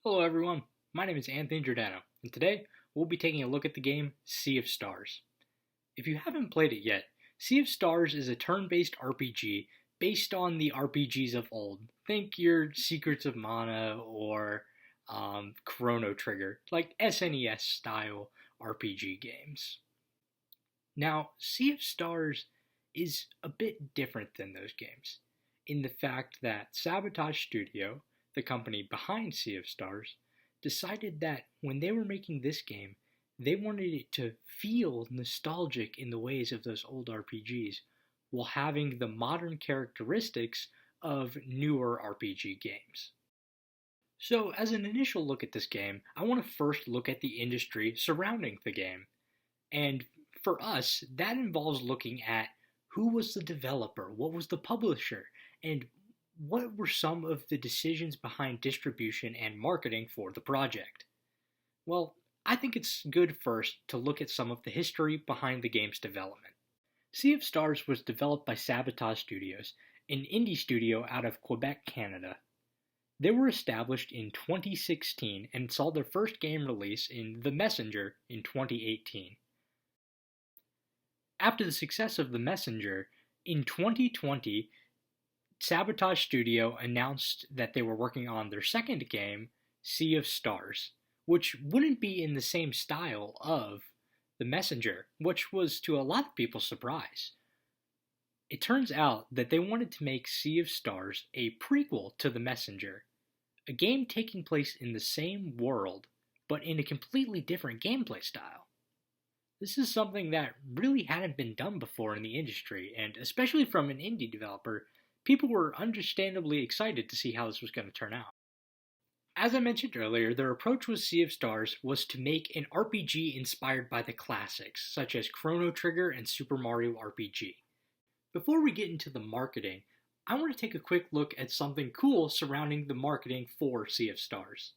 Hello everyone, my name is Anthony Giordano, and today we'll be taking a look at the game Sea of Stars. If you haven't played it yet, Sea of Stars is a turn-based RPG based on the RPGs of old. Think your Secrets of Mana or Chrono Trigger, like SNES style RPG games. Now, Sea of Stars is a bit different than those games, in the fact that Sabotage Studio, the company behind Sea of Stars, decided that when they were making this game, they wanted it to feel nostalgic in the ways of those old RPGs, while having the modern characteristics of newer RPG games. So, as an initial look at this game, I want to first look at the industry surrounding the game. And for us, that involves looking at who was the developer, what was the publisher, and what were some of the decisions behind distribution and marketing for the project. Well, I think it's good first to look at some of the history behind the game's development. Sea of Stars was developed by Sabotage Studios, an indie studio out of Quebec, Canada. They were established in 2016 and saw their first game release in The Messenger in 2018. After the success of The Messenger, in 2020, Sabotage Studio announced that they were working on their second game, Sea of Stars, which wouldn't be in the same style of The Messenger, which was to a lot of people's surprise. It turns out that they wanted to make Sea of Stars a prequel to The Messenger, a game taking place in the same world, but in a completely different gameplay style. This is something that really hadn't been done before in the industry, and especially from an indie developer, people were understandably excited to see how this was going to turn out. As I mentioned earlier, their approach with Sea of Stars was to make an RPG inspired by the classics, such as Chrono Trigger and Super Mario RPG. Before we get into the marketing, I want to take a quick look at something cool surrounding the marketing for Sea of Stars.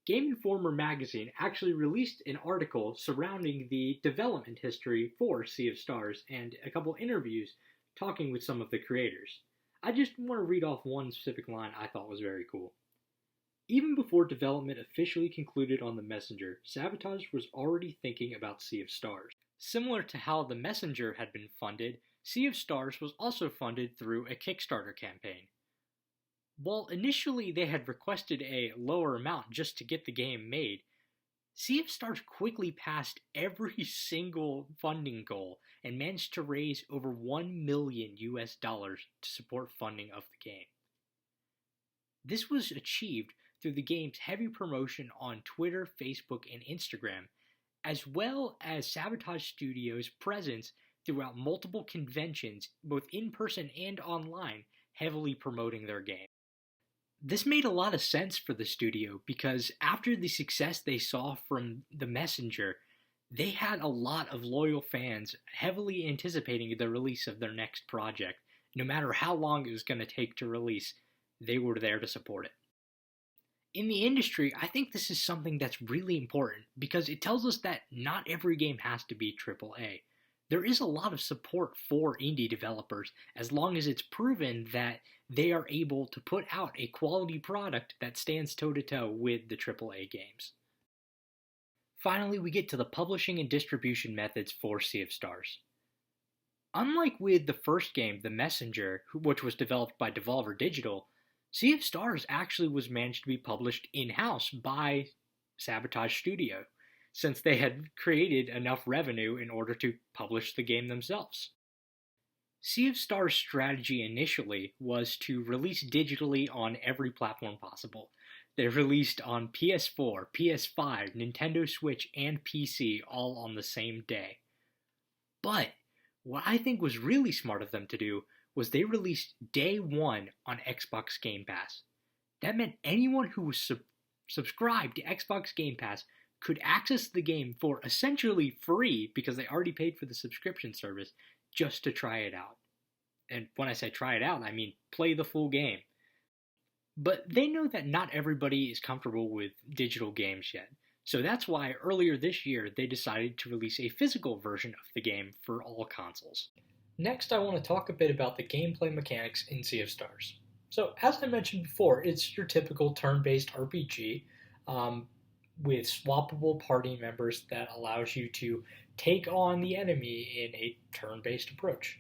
Game Informer magazine actually released an article surrounding the development history for Sea of Stars and a couple interviews talking with some of the creators. I just want to read off one specific line I thought was very cool. Even before development officially concluded on The Messenger, Sabotage was already thinking about Sea of Stars. Similar to how The Messenger had been funded, Sea of Stars was also funded through a Kickstarter campaign. While initially they had requested a lower amount just to get the game made, Sea of Stars quickly passed every single funding goal and managed to raise over $1 million to support funding of the game. This was achieved through the game's heavy promotion on Twitter, Facebook, and Instagram, as well as Sabotage Studios' presence throughout multiple conventions, both in person and online, heavily promoting their game. This made a lot of sense for the studio because after the success they saw from The Messenger, they had a lot of loyal fans heavily anticipating the release of their next project. No matter how long it was going to take to release, they were there to support it. In the industry, I think this is something that's really important because it tells us that not every game has to be AAA. There is a lot of support for indie developers as long as it's proven that they are able to put out a quality product that stands toe-to-toe with the AAA games. Finally, we get to the publishing and distribution methods for Sea of Stars. Unlike with the first game, The Messenger, which was developed by Devolver Digital, Sea of Stars actually was managed to be published in-house by Sabotage Studio, since they had created enough revenue in order to publish the game themselves. Sea of Stars' strategy initially was to release digitally on every platform possible. They released on PS4, PS5, Nintendo Switch, and PC all on the same day. But what I think was really smart of them to do was they released day one on Xbox Game Pass. That meant anyone who was subscribed to Xbox Game Pass could access the game for essentially free because they already paid for the subscription service just to try it out. And when I say try it out, I mean play the full game. But they know that not everybody is comfortable with digital games yet. So that's why earlier this year they decided to release a physical version of the game for all consoles. Next, I want to talk a bit about the gameplay mechanics in Sea of Stars. So, as I mentioned before, it's your typical turn-based RPG with swappable party members that allows you to take on the enemy in a turn-based approach.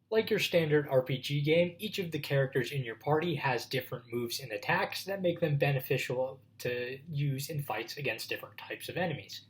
Like your standard RPG game, each of the characters in your party has different moves and attacks that make them beneficial to use in fights against different types of enemies.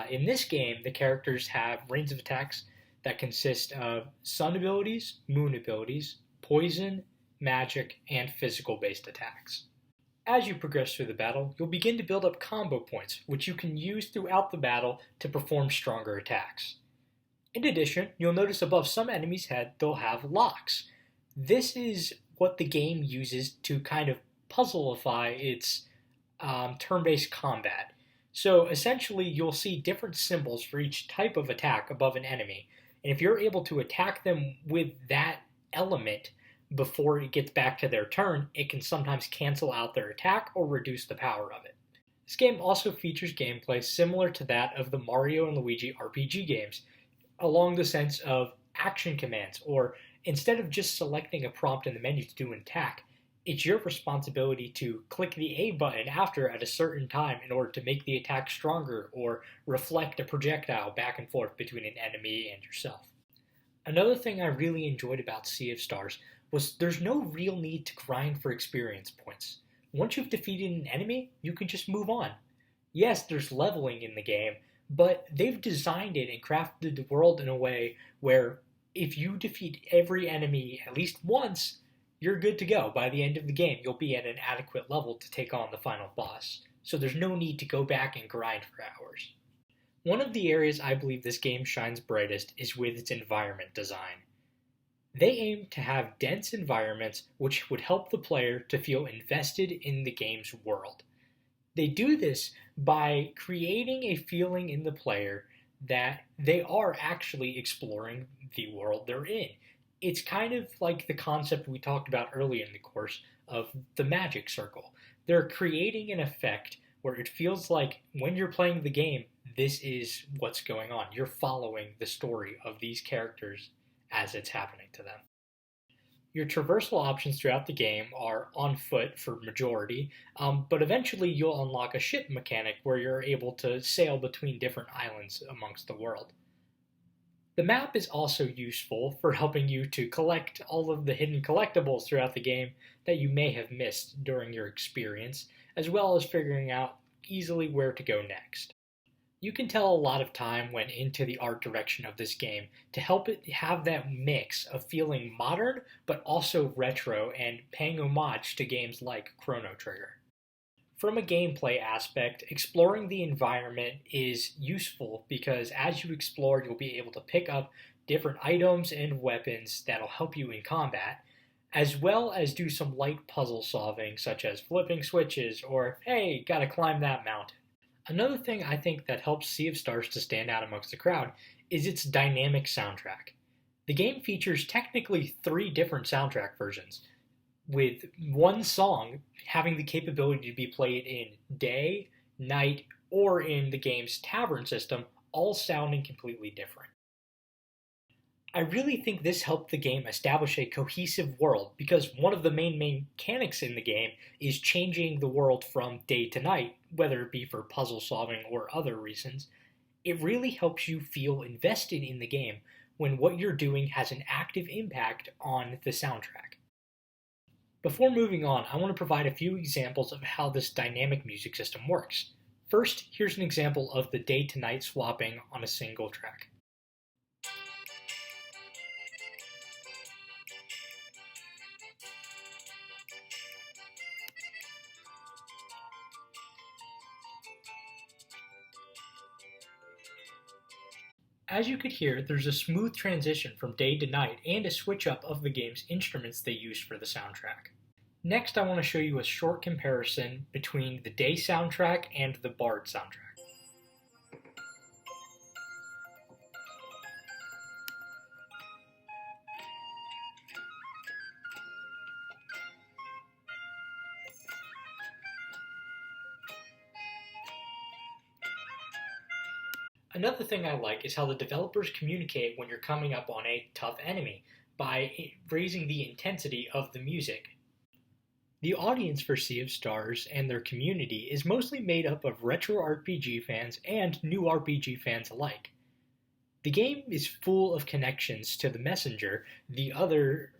In this game, the characters have range of attacks that consist of sun abilities, moon abilities, poison, magic, and physical based attacks. As you progress through the battle, you'll begin to build up combo points, which you can use throughout the battle to perform stronger attacks. In addition, you'll notice above some enemies' head they'll have locks. This is what the game uses to kind of puzzleify its turn-based combat. So essentially, you'll see different symbols for each type of attack above an enemy, and if you're able to attack them with that element before it gets back to their turn, it can sometimes cancel out their attack or reduce the power of it. This game also features gameplay similar to that of the Mario and Luigi RPG games, along the sense of action commands, or instead of just selecting a prompt in the menu to do an attack, it's your responsibility to click the A button after at a certain time in order to make the attack stronger or reflect a projectile back and forth between an enemy and yourself. Another thing I really enjoyed about Sea of Stars was there's no real need to grind for experience points. Once you've defeated an enemy, you can just move on. Yes, there's leveling in the game, but they've designed it and crafted the world in a way where if you defeat every enemy at least once, you're good to go. By the end of the game, you'll be at an adequate level to take on the final boss. So there's no need to go back and grind for hours. One of the areas I believe this game shines brightest is with its environment design. They aim to have dense environments which would help the player to feel invested in the game's world. They do this by creating a feeling in the player that they are actually exploring the world they're in. It's kind of like the concept we talked about earlier in the course of the magic circle. They're creating an effect where it feels like when you're playing the game, this is what's going on. You're following the story of these characters as it's happening to them. Your traversal options throughout the game are on foot for majority, but eventually you'll unlock a ship mechanic where you're able to sail between different islands amongst the world. The map is also useful for helping you to collect all of the hidden collectibles throughout the game that you may have missed during your experience, as well as figuring out easily where to go next. You can tell a lot of time went into the art direction of this game to help it have that mix of feeling modern but also retro and paying homage to games like Chrono Trigger. From a gameplay aspect, exploring the environment is useful because as you explore, you'll be able to pick up different items and weapons that'll help you in combat, as well as do some light puzzle solving, such as flipping switches or, hey, gotta climb that mountain. Another thing I think that helps Sea of Stars to stand out amongst the crowd is its dynamic soundtrack. The game features technically 3 different soundtrack versions, with one song having the capability to be played in day, night, or in the game's tavern system, all sounding completely different. I really think this helped the game establish a cohesive world because one of the main mechanics in the game is changing the world from day to night, whether it be for puzzle solving or other reasons. It really helps you feel invested in the game when what you're doing has an active impact on the soundtrack. Before moving on, I want to provide a few examples of how this dynamic music system works. First, here's an example of the day to night swapping on a single track. As you could hear, there's a smooth transition from day to night and a switch up of the game's instruments they used for the soundtrack. Next, I want to show you a short comparison between the day soundtrack and the Bard soundtrack. Another thing I like is how the developers communicate when you're coming up on a tough enemy. by raising the intensity of the music. The audience for Sea of Stars and their community is mostly made up of retro RPG fans and new RPG fans alike. The game is full of connections to The Messenger, the other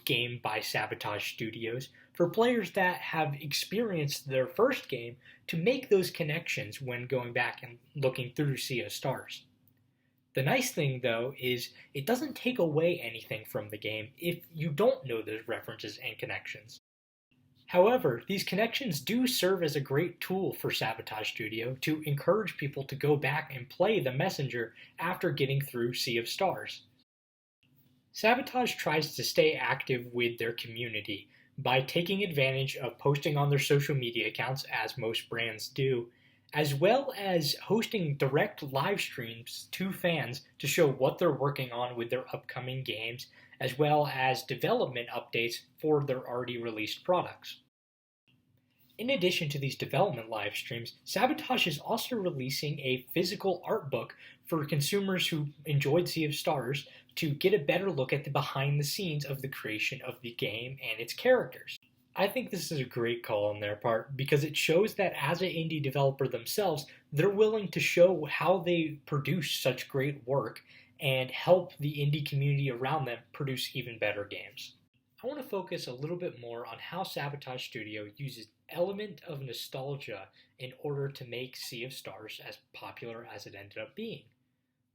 game by Sabotage Studios, for players that have experienced their first game to make those connections when going back and looking through Sea of Stars. The nice thing, though, is it doesn't take away anything from the game if you don't know those references and connections. However, these connections do serve as a great tool for Sabotage Studio to encourage people to go back and play The Messenger after getting through Sea of Stars. Sabotage tries to stay active with their community by taking advantage of posting on their social media accounts, as most brands do, as well as hosting direct live streams to fans to show what they're working on with their upcoming games, as well as development updates for their already released products. In addition to these development live streams, Sabotage is also releasing a physical art book for consumers who enjoyed Sea of Stars to get a better look at the behind the scenes of the creation of the game and its characters. I think this is a great call on their part because it shows that as an indie developer themselves, they're willing to show how they produce such great work and help the indie community around them produce even better games. I want to focus a little bit more on how Sabotage Studio uses element of nostalgia in order to make Sea of Stars as popular as it ended up being.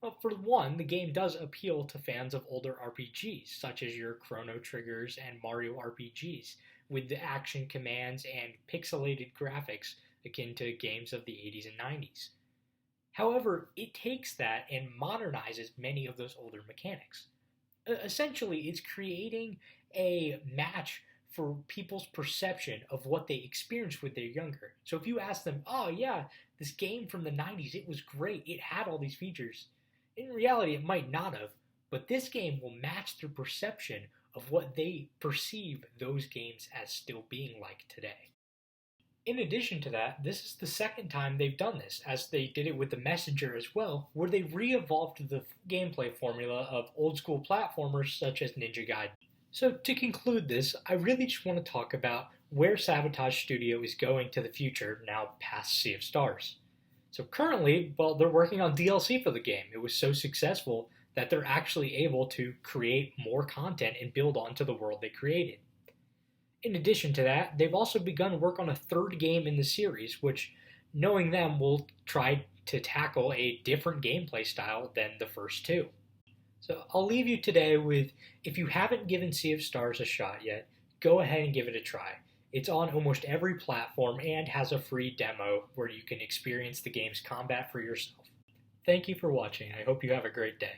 Well, for one, the game does appeal to fans of older RPGs, such as your Chrono Triggers and Mario RPGs, with the action commands and pixelated graphics akin to games of the 80s and 90s. However, it takes that and modernizes many of those older mechanics. Essentially, it's creating a match for people's perception of what they experienced when they're younger. So if you ask them, oh yeah, this game from the 90s, it was great, it had all these features. In reality, it might not have, but this game will match their perception of what they perceive those games as still being like today. In addition to that, this is the second time they've done this, as they did it with The Messenger as well, where they re-evolved the gameplay formula of old-school platformers such as Ninja Gaiden. So to conclude this, I really just want to talk about where Sabotage Studio is going to the future now past Sea of Stars. So currently, well, they're working on DLC for the game. It was so successful that they're actually able to create more content and build onto the world they created. In addition to that, they've also begun work on a third game in the series, which, knowing them, will try to tackle a different gameplay style than the first two. So I'll leave you today with, if you haven't given Sea of Stars a shot yet, go ahead and give it a try. It's on almost every platform and has a free demo where you can experience the game's combat for yourself. Thank you for watching. I hope you have a great day.